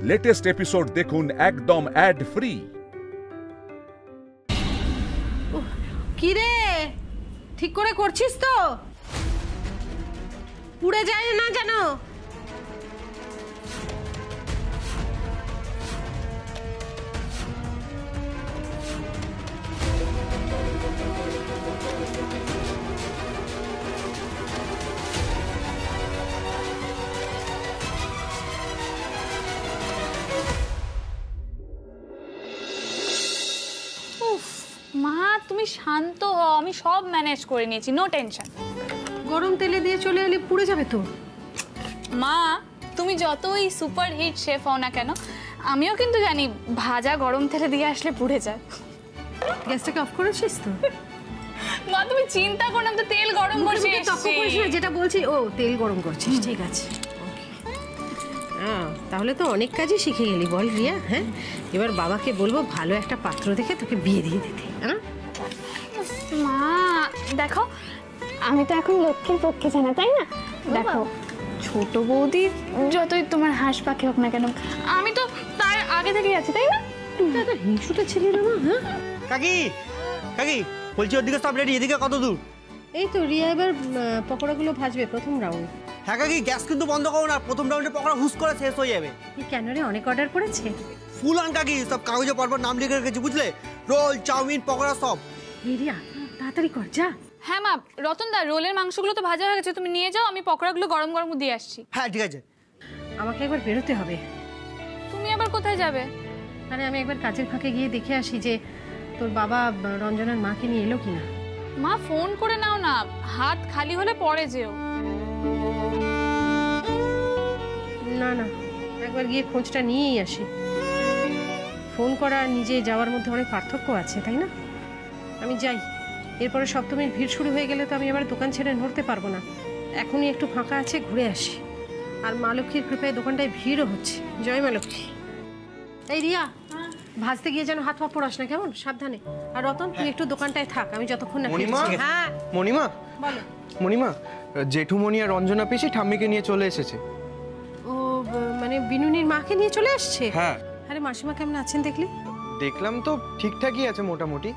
Latest episode দেখুন একদম add free. কি রে, ঠিক করে করছিস তো? পুড়ে যায় না জানো? মা তুমি শান্ত হও, আমি সব ম্যানেজ করে নিয়েছি, নো টেনশন। গরম তেলে দিয়ে চলে এলে পুড়ে যাবে তো। মা তুমি যতই সুপার হিট শেফ হও না কেন, আমিও কিন্তু জানি ভাজা গরম তেলে দিয়ে আসলে পুড়ে যায়। গ্যাসটাকে অফ করেছিস তো? মা তুমি চিন্তা করো না, তো তেল গরম করছি। যেটা বলছি, ও তেল গরম করছিস, ঠিক আছে। তাহলে তো অনেক কাজই শিখে গেলি বল রিয়া। হ্যাঁ, এবার বাবাকে বলবো ভালো একটা পাত্র দেখে তোকে বিয়ে দিয়ে দিতে। মা দেখো, আমি তো এখন লক্ষ্মীর পক্ষে জানা, তাই না? দেখো ছোট বৌদি যতই তোমার হাঁস পাখি হোক না কেন, আমি তো তার আগে থেকেই আছি, তাই না? তো হিংসুটা ছেলে না মা। হ্যাঁ কাকি, কাকি বলছি ওদিকে সব রেডি, এদিকে কত দূর? এই তো রিয়া এবার পকোড়াগুলো ভাজবে প্রথম রাউন্ড। হ্যাঁ কাকি, গ্যাস কিন্তু বন্ধ করো না, প্রথম রাউন্ডে পকোড়া হুস করে শেষ হয়ে যাবে। কেন রে, অনেক অর্ডার পড়েছে? ফুল আন কাকি, সব কাগজে পরপর নাম লিখে রেখেছি বুঝলে, রোল চাউমিন পকোড়া সব। রিয়া তাড়াতাড়ি কর যা। হ্যাঁ মা, রতনদা রোলের মাংসগুলো তো ভাজা হয়ে গেছে, তুমি নিয়ে যাও, আমি পকোড়াগুলো গরম গরম দিয়ে আসছি। হ্যাঁ ঠিক আছে। আমাকে একবার বেরোতে হবে। তুমি আবার কোথায় যাবে? আরে আমি একবার কাজের ফাঁকে গিয়ে দেখে আসি যে তোর বাবা রঞ্জনার মাকে নিয়ে এলো কিনা। মা ফোন করে নাও না, হাত খালি হলে পরে যেও। না না, একবার গিয়ে খোঁজটা নিয়েই আসি। ফোন করা আর নিজে যাওয়ার মধ্যে অনেক পার্থক্য আছে, তাই না? আমি যাই, এরপরে সপ্তমীর ভিড় শুরু হয়ে গেলে তো আমি আবার দোকান ছেড়ে নড়তে পারবো না। এখনই একটু ফাঁকা আছে, ঘুরে আসি। আর মা লক্ষ্মীর কৃপায় দোকানটায় ভিড়ও হচ্ছে। জয় মা লক্ষ্মী। এই রিয়া, ভাজতে গিয়ে যেন হাত পা পোড়াস না, কেমন? সাবধানে। আর রতন তুই একটু দোকানটায় থাক, আমি যতক্ষণ না। হ্যাঁ মণিমা, বলো। মণিমা, জেঠুমণি আর রঞ্জনা পিসি ঠাম্মিকে নিয়ে চলে এসেছে। ও মানে বিনুনির মাকে নিয়ে চলে আসছে? হ্যাঁ। আরে মাসিমা কেমন আছেন দেখলি? দেখলাম তো ঠিকঠাকই আছে মোটামুটি,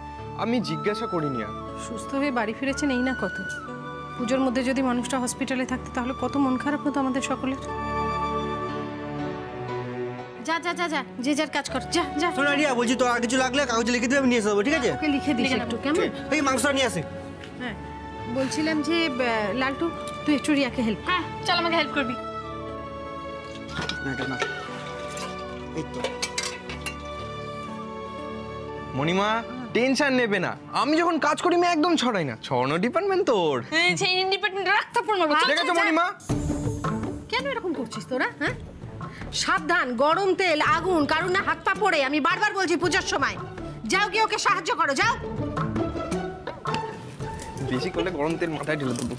আমি জিজ্ঞাসা করিনি আর। সুস্থ হয়ে বাড়ি ফিরেছেন এই না কত। পুজোর মধ্যে যদি মানুষটা হসপিটালে থাকতো তাহলে কত মন খারাপ হতো আমাদের সকলের। যা যা যা যা, যে যার কাজ কর, যা যা। শোনো রিয়া, বলছি তো আর কিছু লাগলে কাগজে লিখে দিবে, আমি নিয়ে আসবো, ঠিক আছে? ওকে লিখে দিস একটু, কেমন? এই মাংসটা নিয়ে আসে। হ্যাঁ, বলছিলাম যে লালটু তুই একটু রিয়াকে হেল্প। হ্যাঁ চল, আমাকে হেল্প করবি। এই তো মণিমা টেনশন নেবে না, আমি যখন কাজ করি আমি একদম ছড়াই না। ছড়ানো ডিপার্টমেন্ট তোর। সেই ডিপার্টমেন্ট রাখতে পারবো। ঠিক আছে মণিমা। কেন এরকম করছিস তোরা? হ্যাঁ, সাবধান, গরম তেল, আগুন, কারণ না হাত পা পড়ে। আমি বারবার বলছি পুজোর সময়। যাও গিয়ে ওকে সাহায্য করো, যাও। বেশি করলে গরম তেল মাথায় ঢেলে দেবো।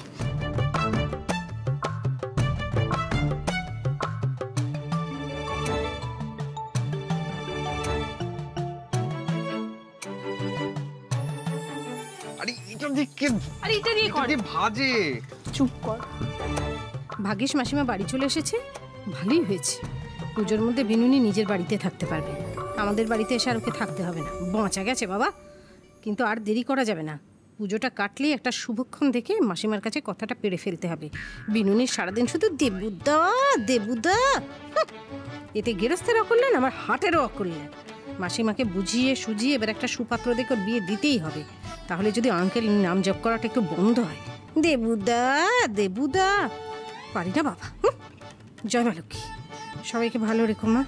ভাজে। চুপ কর। ভাগ্যিস মাসিমা বাড়ি চলে এসেছে, ভালোই হয়েছে। পুজোর মধ্যে বিনুনি নিজের বাড়িতে থাকতে পারবে, আমাদের বাড়িতে এসে আর ওকে থাকতে হবে না। বাঁচা গেছে বাবা। কিন্তু আর দেরি করা যাবে না, পুজোটা কাটলেই একটা শুভক্ষণ দেখে মাসিমার কাছে কথাটা পেড়ে ফেলতে হবে। বিনুনির সারাদিন শুধু দেবুদা দেবুদা, এতে গেরস্থের অকল্যাণ, আমার হাটেরও অকল্যাণ। মাসিমাকে বুঝিয়ে সুঝিয়ে এবার একটা সুপাত্র দেখে বিয়ে দিতেই হবে। তাহলে যদি আঙ্কেল নাম জপ করাটা একটু বন্ধ হয়। দেবুদা দেবুদা, পারি না বাবা। জয় মা লক্ষ্মী। সবাইকে ভালো রেখো মা,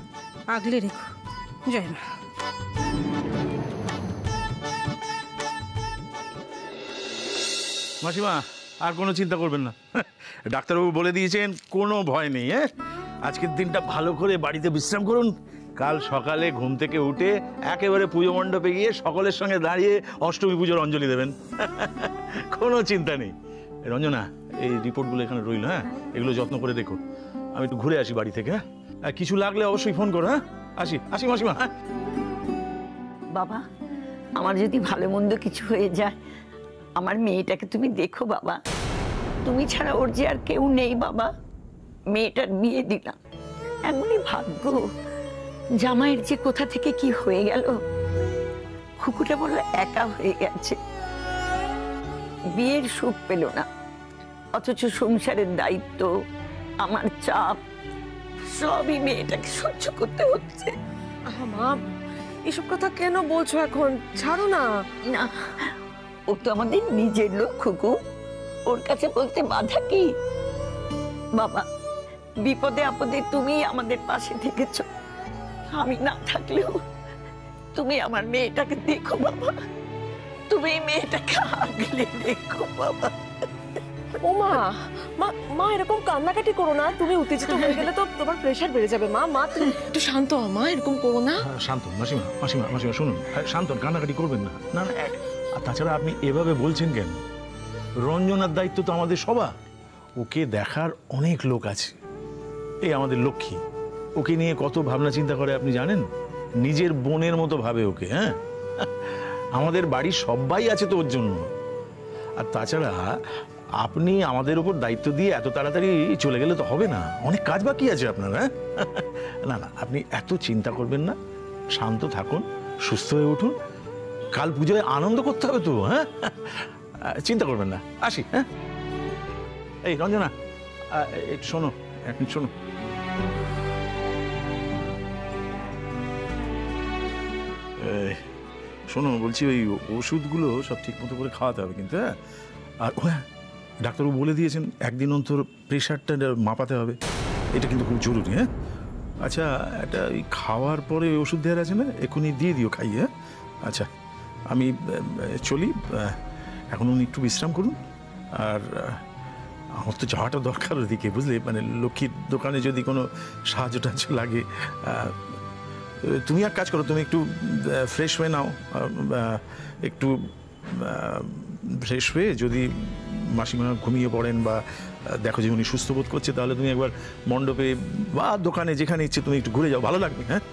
আগলে রেখো। জয় মা। মাসিমা আর কোনো চিন্তা করবেন না, ডাক্তারবাবু বলে দিয়েছেন কোনো ভয় নেই। হ্যাঁ, আজকের দিনটা ভালো করে বাড়িতে বিশ্রাম করুন, কাল সকালে ঘুম থেকে উঠে একেবারে পুজো মণ্ডপে গিয়ে সকলের সঙ্গে দাঁড়িয়ে অষ্টমী পুজোর অঞ্জলি দেবেন। কোনো চিন্তা নেই। রঞ্জনা, এই রিপোর্টগুলো এখানে রইল, হ্যাঁ, এগুলো যত্ন করে দেখো। আমি একটু ঘুরে আসি বাড়ি থেকে। হ্যাঁ, কিছু লাগলে অবশ্যই ফোন করো। হ্যাঁ, আসি আসি মাসিমা। হ্যাঁ বাবা, আমার যদি ভালো মন্দ কিছু হয়ে যায়, আমার মেয়েটাকে তুমি দেখো বাবা। তুমি ছাড়া ওর যে আর কেউ নেই বাবা। মেয়েটার বিয়ে দিলাম, এমনই ভাগ্য জামাইয়ের যে কোথা থেকে কি হয়ে গেল, খুকুটা বড় একা হয়ে গেছে, বিয়ের সুখ পেল না, অথচ সংসারের দায়িত্ব, আমার চাপ সবই মেয়েটাকে সহ্য করতে হচ্ছে। মা এসব কথা কেন বলছো এখন? ছাড়ো না। না, ও তো আমাদের নিজের লোক খুকু, ওর কাছে বলতে বাধা কি? বাবা, বিপদে আপদে তুমি আমাদের পাশে থেকেছো, আমি না থাকলেও তুমি আমার মেয়েটাকে দেখো বাবা, তুমি মেয়েটাকে আগলে দেখো বাবা। ও মা, মা মা এরকম কান্নাকাটি করো না, তুমি উত্তেজিত হয়ে গেলে তো তোমার প্রেশার বেড়ে যাবে। মা মা তুমি একটু শান্ত হও মা, এরকম করো না। শান্ত মাসিমা, মাসিমা, মাসিমা শুনুন, শান্ত, কান্নাকাটি করবেন না। না না, আর তাছাড়া আপনি এভাবে বলছেন কেন? রঞ্জনার দায়িত্ব তো আমাদের সবার, ওকে দেখার অনেক লোক আছে। এই আমাদের লক্ষ্মী, ওকে নিয়ে কত ভাবনা চিন্তা করে আপনি জানেন? নিজের বোনের মতো ভাবে ওকে। হ্যাঁ, আমাদের বাড়ির সবাই আছে তো ওর জন্য। আর তাছাড়া আপনি আমাদের উপর দায়িত্ব দিয়ে এত তাড়াতাড়ি চলে গেলে তো হবে না, অনেক কাজ বাকি আছে আপনার। হ্যাঁ, না না, আপনি এত চিন্তা করবেন না, শান্ত থাকুন, সুস্থ হয়ে উঠুন। কাল পুজোয় আনন্দ করতে হবে তো। হ্যাঁ, চিন্তা করবেন না, আসি। হ্যাঁ, এই রঞ্জনা, একটু শোনো, এক মিনিট শোনো। শোনো, বলছি ওই ওষুধগুলো সব ঠিক মতো করে খাওয়াতে হবে কিন্তু। হ্যাঁ, আর হ্যাঁ, ডাক্তারবাবু বলে দিয়েছেন একদিন অন্তর প্রেশারটা মাপাতে হবে, এটা কিন্তু খুব জরুরি। হ্যাঁ, আচ্ছা, একটা ওই খাওয়ার পরে ওষুধ দেওয়ার আছে না, এক্ষুনি দিয়ে দিও খাইয়ে। হ্যাঁ, আচ্ছা, আমি চলি, এখন উনি একটু বিশ্রাম করুন। আর আমার তো যাওয়াটা দরকার ওদিকে, বুঝলে, মানে লক্ষ্মীর দোকানে যদি কোনো সাহায্য টাহায্য লাগে। তুমি এক কাজ করো, তুমি একটু ফ্রেশ হয়ে নাও, একটু ফ্রেশ হয়ে যদি মাসিমা ঘুমিয়ে পড়েন বা দেখো যে উনি সুস্থ বোধ করছে, তাহলে তুমি একবার মণ্ডপে বা দোকানে যেখানে ইচ্ছে তুমি একটু ঘুরে যাও, ভালো লাগবে। হ্যাঁ,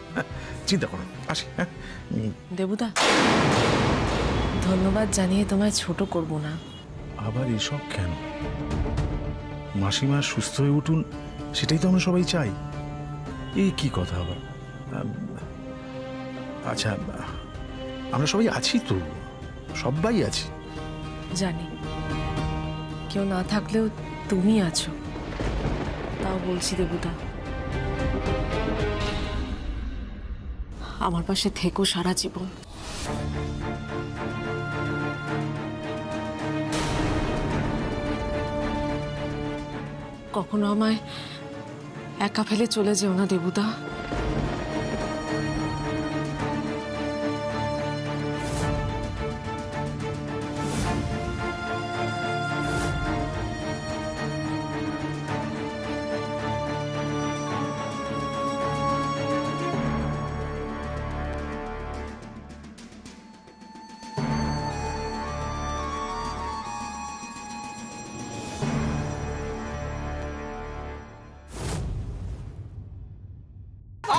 চিন্তা করো, আসি। হ্যাঁ, দেবুদা, ধন্যবাদ জানিয়ে তোমায় ছোট করব না। আবার এসব কেন? মাসিমা সুস্থ হয়ে উঠুন, সেটাই তো আমরা সবাই চাই। এই কি কথা আবার? আচ্ছা, আমরা সবাই আছি তো, সবাই আছি। জানি কেউ না থাকলেও তুমি আছো, তাও বলছি দেবুদা, আমার পাশে থেকো সারা জীবন। কখনো আমায় একা ফেলে চলে যেও না দেবুদা।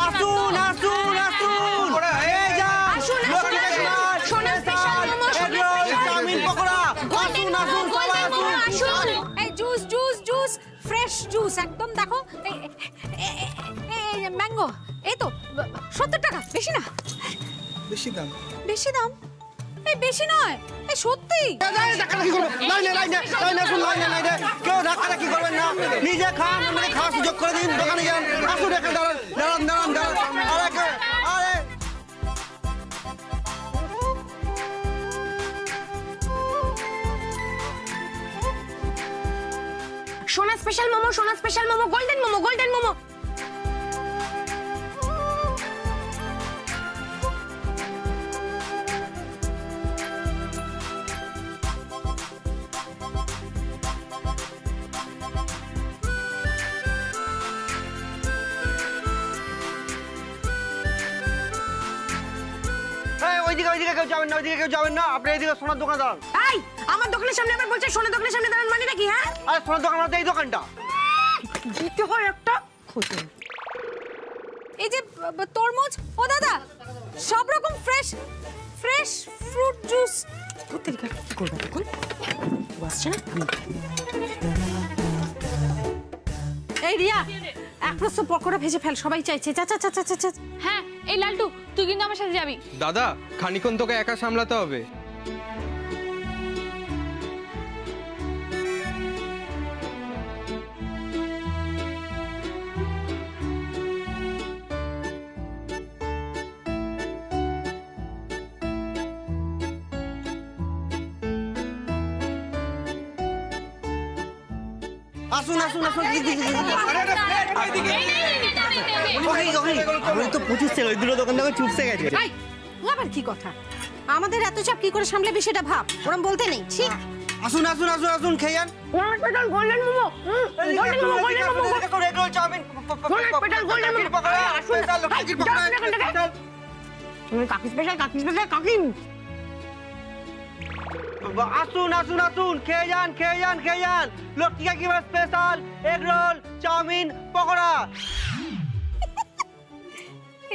আসুন আসুন আসুন, এই যান, লক্ষ্মী কাকিমার special egg roll, chowmein pakora, আসুন আসুন সবাই আসুন। এই juice juice juice, fresh juice একদম। দেখো, এই ম্যাঙ্গো, এই তো 70 টাকা, বেশি না? বেশি দাম? বেশি দাম? এই বেশি নয়, এই সত্যি। কেউ ধাক্কাধাক্কি করবেন না, নিজে খান, আমাকে খাওয়ার সুযোগ করে দিন, দোকানে যান। আসুন, এখানে দাঁড়ান দাঁড়ান দাঁড়ান দাঁড়ান। আরে সোনা স্পেশাল মোমো, সোনা special momo, golden momo, golden momo. ওইদিকে ওইদিকে কেউ যাবেন না, ওইদিকে কেউ যাবেন না, আপনি এইদিকে সোনার দোকানে দাঁড়ান। এই, আমার দোকানের সামনে আবার বলছে সোনার দোকানের সামনে দাঁড়ান, মানে নাকি? হ্যাঁ, আরে সোনার দোকান মানে এই দোকানটা। দিতে হয় একটা খোঁজে। এই যে তরমুজ, ও দাদা, সব রকম ফ্রেশ ফ্রেশ ফ্রুট জুস। কোথা থেকে কি করবে এখন? আসছে না? এই রিয়া, এক প্রস্ত পকোড়া ভেজে ফেল, সবাই চাইছে। চা চা চা চা চা। হ্যাঁ এই লালটু তুই কিন্তু আমার সাথে যাবি। দাদা খানিক্ষণ তোকে একা সামলাতে হবে। আসুন আসুন আসুন, আমি তো পুচুচ্ছে, ওই দুটো দোকান থেকে চুপসে গেছে। এই, ও আবার কি কথা? আমাদের এত চাপ কি করে সামলাবি সেটা ভাব, ওরম বলতে নেই। ঠিক আসুন আসুন আসুন আসুন, খেয়ে যান। আসুন আসুন আসুন, খেয়ে যান খেয়ে যান খেয়ে যান। লক্ষ্মী কাকিমার special egg roll, chowmein, pakora.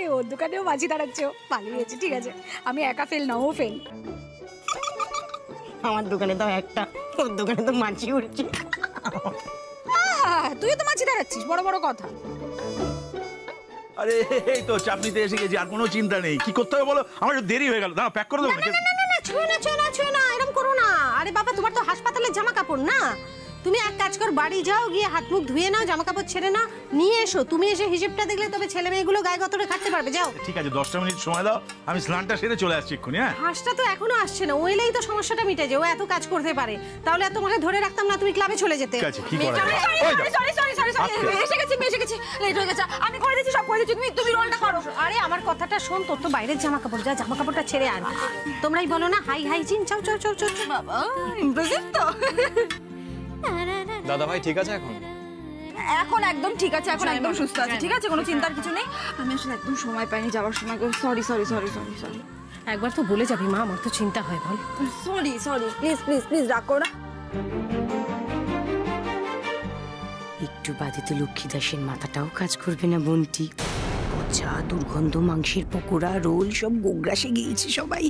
এই ওর দোকানেও বাজি দাঁড়াচ্ছে, ভালোই হয়েছে। ঠিক আছে, আমি একা ফেল না, ও ফেল। আমার দোকানে তো একটা, ওর দোকানে তো মাছি উঠছে। তুইও তো মাছি দাঁড়াচ্ছিস, বড় বড় কথা। আরে এই তো চাপনিতে এসে গেছি, আর কোনো চিন্তা নেই। কি করতে হবে বলো, আমার একটু দেরি হয়ে গেল। দাঁড়া প্যাক করে দেবো। ছুঁয়ো না, এরকম করো না। আরে বাবা, তোমার তো হাসপাতালের জামা কাপড় না। তুমি এক কাজ করো, বাড়ি যাও, গিয়ে হাত মুখ ধুয়ে নাও, জামা কাপড় ছেড়ে নাও, নিয়ে এসো। তুমি এসে হিসেবটা দেখলে তবে ছেলে মেয়েগুলো গায়ে গতরে খাটতে পারবে। যাও। ঠিক আছে, 10টা মিনিট সময় দাও, আমি স্নানটা সেরে চলে আসছি এক্ষুনি। হ্যাঁ, হাঁসটা তো এখনো আসছে না, ও এলেই তো সমস্যাটা মিটে যায়। ও এত কাজ করতে পারে, তাহলে আর তোমাকে ধরে রাখতাম না, তুমি ক্লাবে চলে যেতে। ঠিক আছে, কি করা যায়? এসে গেছি, লেট হয়ে গেছে। আমি করে দিচ্ছি, সব করে দিচ্ছি, তুমি রোলটা করো। আরে আমার কথাটা শোন, তোর তো বাইরের জামা কাপড়, যা জামা কাপড়টা ছেড়ে আন। তোমরাই বলো না হাইজিন। চাও চাও চাও চাও। বাবা ইমপ্রেসিভ তো। দাদা ভাই ঠিক আছে এখন? এখন একদম ঠিক আছে, এখন একদম সুস্থ আছে। ঠিক আছে, কোনো চিন্তার কিছু নেই। আমি আসলে একদম সময় পাইনি যাওয়ার সময়। Sorry sorry sorry sorry sorry. একবার তো বলে যাবি মা, আমার তো চিন্তা হয়। বল। Sorry sorry, please please please, রাগ করো না। একটু বাদে তো লক্ষ্মী দাসের মাথাটাও কাজ করবে না বন্টি। পচা দুর্গন্ধ মাংসের পকোড়া, রোল সব গোগ্রাসে গিয়েছে সবাই।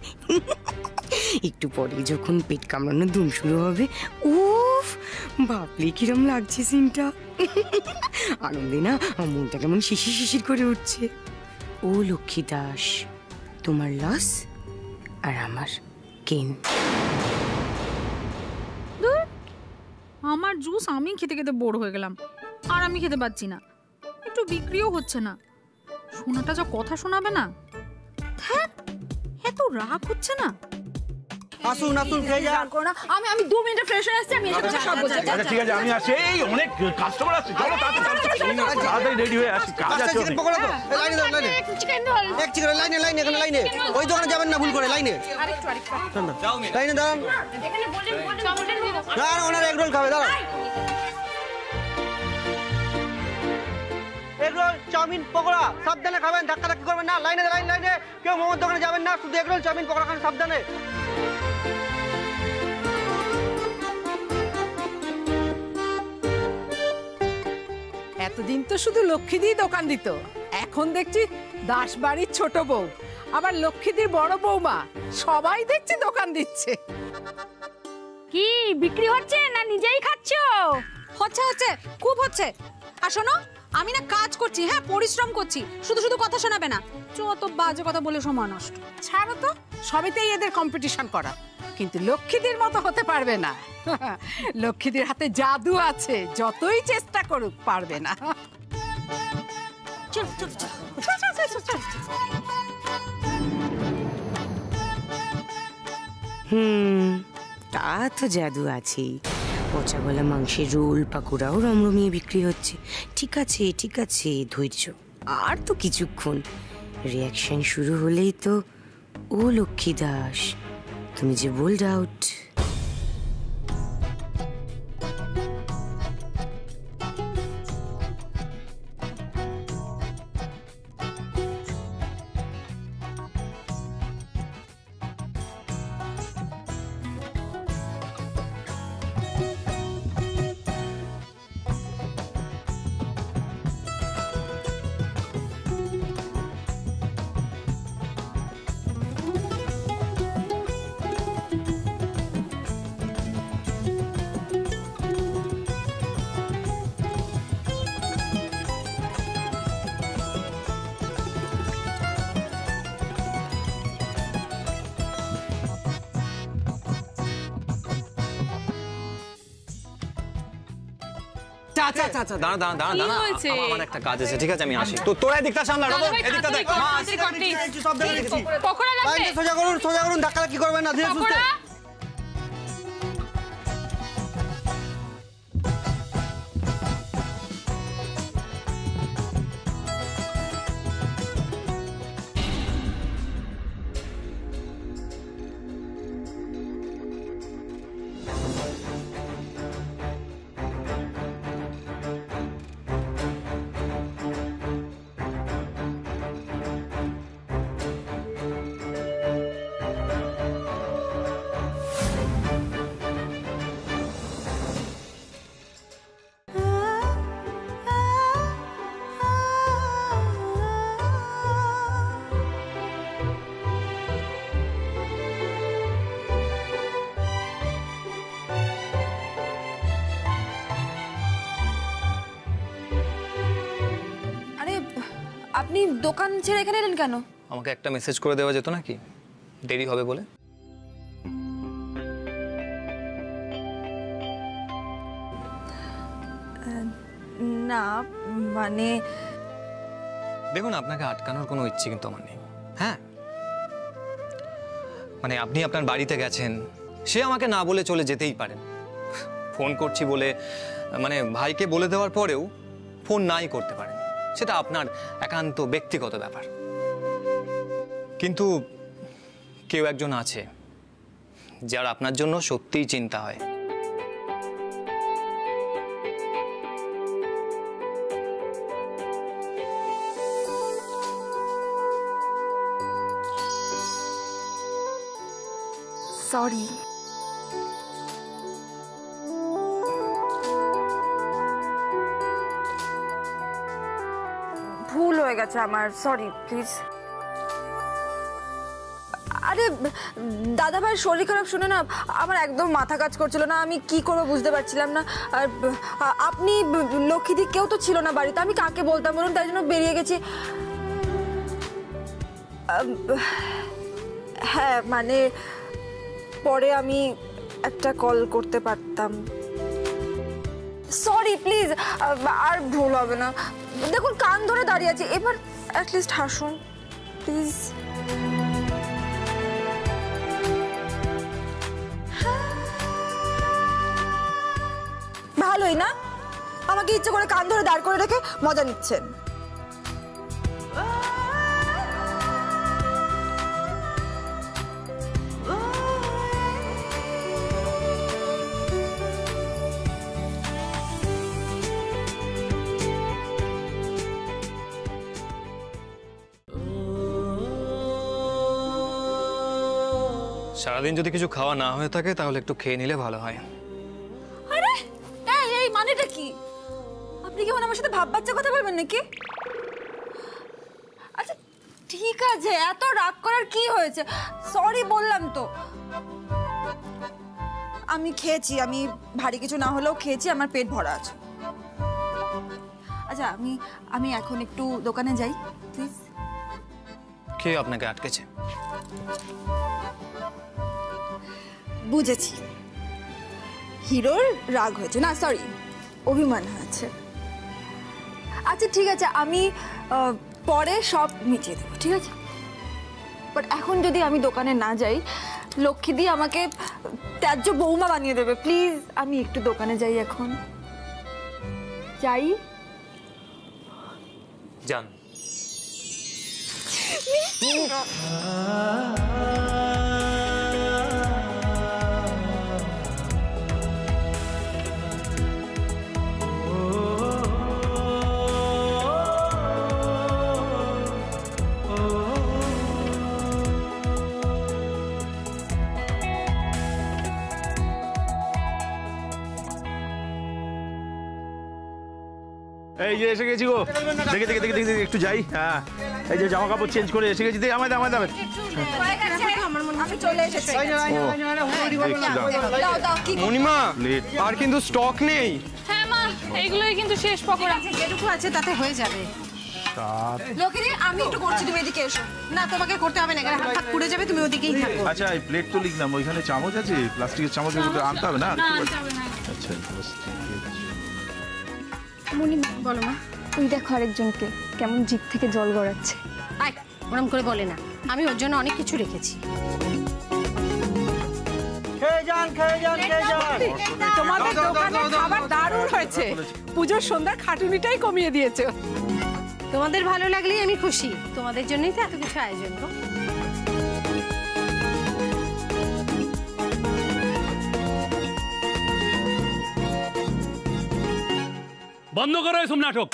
একটু পরে যখন পেট কামড়ানো ধুম শুরু হবে, উফ বাপরে কিরম লাগছে সিনটা। আনন্দে না আমার মনটা কেমন শিশির শিশির করে উঠছে। ও লক্ষ্মী দাস, তোমার লস আর আমার গেইন। আমার জুস আমি খেতে খেতে বোর হয়ে গেলাম, আর আমি খেতে পাচ্ছি না। একটু বিক্রিও হচ্ছে না। শোনাটা যা কথা শোনাবে না, এত রাগ হচ্ছে না। আসুন আসুন, খেয়ে যান। আমি 2 মিনিটে ফ্রেশ হয়ে আসছি, আমি এসে কথা সব বলছি। আচ্ছা ঠিক আছে, আমি আসছি। এই অনেক কাস্টমার আসছে, চলো তাড়াতাড়ি রেডি হয়ে আসি, কাজ আছে চিকেন পকোড়া তো লাইনে দাও, লাইনে। Chicken roll. এক চিকেন লাইনে লাইনে, এখানে লাইনে। ওই দোকানে যাবেন না ভুল করে, লাইনে লাইনে দাঁড়ান। না ওনার এগ রোল খাবে, দাঁড়ান। এগ রোল, চাউমিন, পকোড়া সাবধানে খাবেন, ধাক্কা ধাক্কি করবেন না। লাইনে লাইনে লাইনে, কেউ মোমোর দোকানে যাবেন না, শুধু এগ রোল, চাউমিন, পকোড়া খান সাবধানে। এতদিন তো শুধু লক্ষ্মীদিই দোকান দিত, এখন দেখছি দাসবাড়ির ছোট বউ, আবার লক্ষ্মীদির বড় বৌমা, সবাই দেখছি দোকান দিচ্ছে। কি বিক্রি হচ্ছে না নিজেই খাচ্ছো? হচ্ছে হচ্ছে, খুব হচ্ছে। আর শোনো, আমি না কাজ করছি, হ্যাঁ পরিশ্রম করছি, শুধু শুধু কথা শোনাবে না। যত বাজে কথা বলে সময় নষ্ট। ছাড়ো তো, সবেতেই এদের কম্পিটিশন করা, কিন্তু লক্ষ্মীদের মতো হতে পারবে না। লক্ষ্মীদের হাতে জাদু আছে, যতই চেষ্টা করুক পারবে না। তা তো জাদু আছেই। পচা গলা মাংসের রোল, পাকোড়াও রমরমিয়ে বিক্রি হচ্ছে। ঠিক আছে ঠিক আছে, ধৈর্য, আর তো কিছুক্ষণ। রিয়াকশন শুরু হলেই তো। ও লক্ষ্মী দাস, তুমি যে বোল্ড আউট। আচ্ছা আচ্ছা আচ্ছা আচ্ছা দাঁড়া দাঁড়া দাঁড়া দাঁড়া হয়েছে? আমার একটা কাজ আছে, ঠিক আছে আমি আসি। তো তোরা এদিকটা সামলা, রতন এদিকটা দেখ। মা সব দেখে দেখেছি। পকোড়া লাগবে? সোজা করুন, ধাক্কা কি করবেন না, ধীরে সুস্থে। আপনি দোকান ছেড়ে এখানে এলেন কেন? আমাকে একটা মেসেজ করে দেওয়া যেত নাকি, দেরি হবে বলে? না মানে দেখুন, আপনাকে আটকানোর কোনো ইচ্ছে কিন্তু আমার নেই। হ্যাঁ মানে আপনি আপনার বাড়িতে গেছেন, সে আমাকে না বলে চলে যেতেই পারেন। ফোন করছি বলে মানে ভাইকে বলে দেওয়ার পরেও ফোন নাই করতে পারেন, সেটা আপনার একান্ত ব্যক্তিগত ব্যাপার। কিন্তু কেউ একজন আছে যার আপনার জন্য সত্যিই চিন্তা হয়। সরি। ভুল হয়ে গেছে আমার, সরি প্লিজ। আরে দাদা ভাইয়ের শরীর খারাপ শুনে না আমার একদম মাথা কাজ করছিল না, আমি কি করবো বুঝতে পারছিলাম না। আর আপনি লক্ষ্মীদি কেউ তো ছিল না বাড়িতে, আমি কাকে বলতাম বলুন, তাই জন্য বেরিয়ে গেছি। হ্যাঁ মানে পরে আমি একটা কল করতে পারতাম। সরি প্লিজ, আর ভুল হবে না। দেখুন কান ধরে দাঁড়িয়ে আছি, এবার অ্যাটলিস্ট হাসুন প্লিজ। ভালোই না, আমাকে ইচ্ছে করে কান ধরে দাঁড় করে রেখে মজা নিচ্ছেন। সারাদিন যদি কিছু খাওয়া না হয়ে থাকে তাহলে একটু খেয়ে নিলে ভালো হয়। আরে এই মানেটা কি? আপনি কি আমার সাথে ভাব বাচ্চা কথা বলবেন নাকি? আচ্ছা ঠিক আছে, এত রাগ করার কি হয়েছে? সরি বললাম তো। আমি খেয়েছি, আমি ভারী কিছু না হলেও খেয়েছি, আমার পেট ভরা আছে। আচ্ছা আমি এখন একটু দোকানে যাই প্লিজ। কে আপনাকে আটকেছে? বুঝেছি, হিরোর রাগ হয়েছে, না সরি অভিমান হয়েছে। আচ্ছা ঠিক আছে, আমি পরে সব মিটিয়ে দেবো, ঠিক আছে? বাট এখন যদি আমি দোকানে না যাই, লক্ষ্মীদি আমাকে ত্যায্য বৌমা বানিয়ে দেবে। প্লিজ আমি একটু দোকানে যাই এখন। যাই? যান। এই যে এসে গেছি গো, দেখে দেখে দেখে দেখে একটু যাই। হ্যাঁ এই যে জামা কাপড় চেঞ্জ করে এসে গেছি, দিয়ে আমায় দাও আমি চলে এসেছি। মণিমা আর কিন্তু স্টক নেই। হ্যাঁ মা, এইগুলোই কিন্তু শেষ পকোড়া। যেটুকু আছে তাতে হয়ে যাবে। লক্ষ্মীদি আমি একটু করছি, তুমি এদিকে এসো। না তোমাকে করতে হবে না, এখানে হাত হাত পুড়ে যাবে, তুমি ওদিকেই থাকো। আচ্ছা এই প্লেট তো লিখলাম, ওইখানে চামচ আছে, প্লাস্টিকের চামচ আনতে হবে না? আচ্ছা মণিমা বলো মা। ওই দেখো আরেকজনকে কেমন জিভ থেকে জল গড়াচ্ছে। আয়, ওরম করে বলে না, আমি ওর জন্য অনেক কিছু রেখেছি। তোমাদের দোকানের খাবার দারুণ হয়েছে। পুজোর সন্ধ্যার খাটুনিটাই কমিয়ে দিয়েছো। তোমাদের ভালো লাগলেই আমি খুশি, তোমাদের জন্যই তো এত কিছু আয়োজন গো। বন্ধ করো এসব নাটক।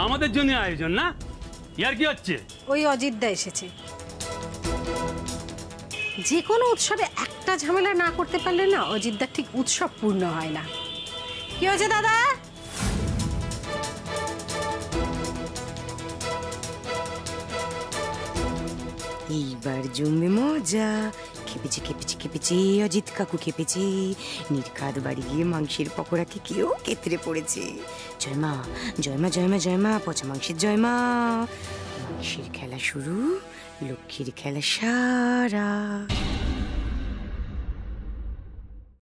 আমাদের জন্য আয়োজন না, ইয়ার কি হচ্ছে? ওই অজিতদা এসেছে। যে কোনো উৎসবে একটা ঝামেলা না করতে পারলে না অজিতদার ঠিক উৎসব পূর্ণ হয় না। কি হয়েছে দাদা? এইবার জমবে মজা। খেপেছি খেপেছি খেপেছি, অজিত কাকু খেপেছি। নির্ঘাত বাড়ি গিয়ে মাংসের পকোড়াকে কেউ কেতরে পড়েছে। জয় মা জয় মা জয় মা জয় মা, পচা মাংসের জয় মা। মাংসের খেলা শুরু, লক্ষ্মীর খেলা সারা।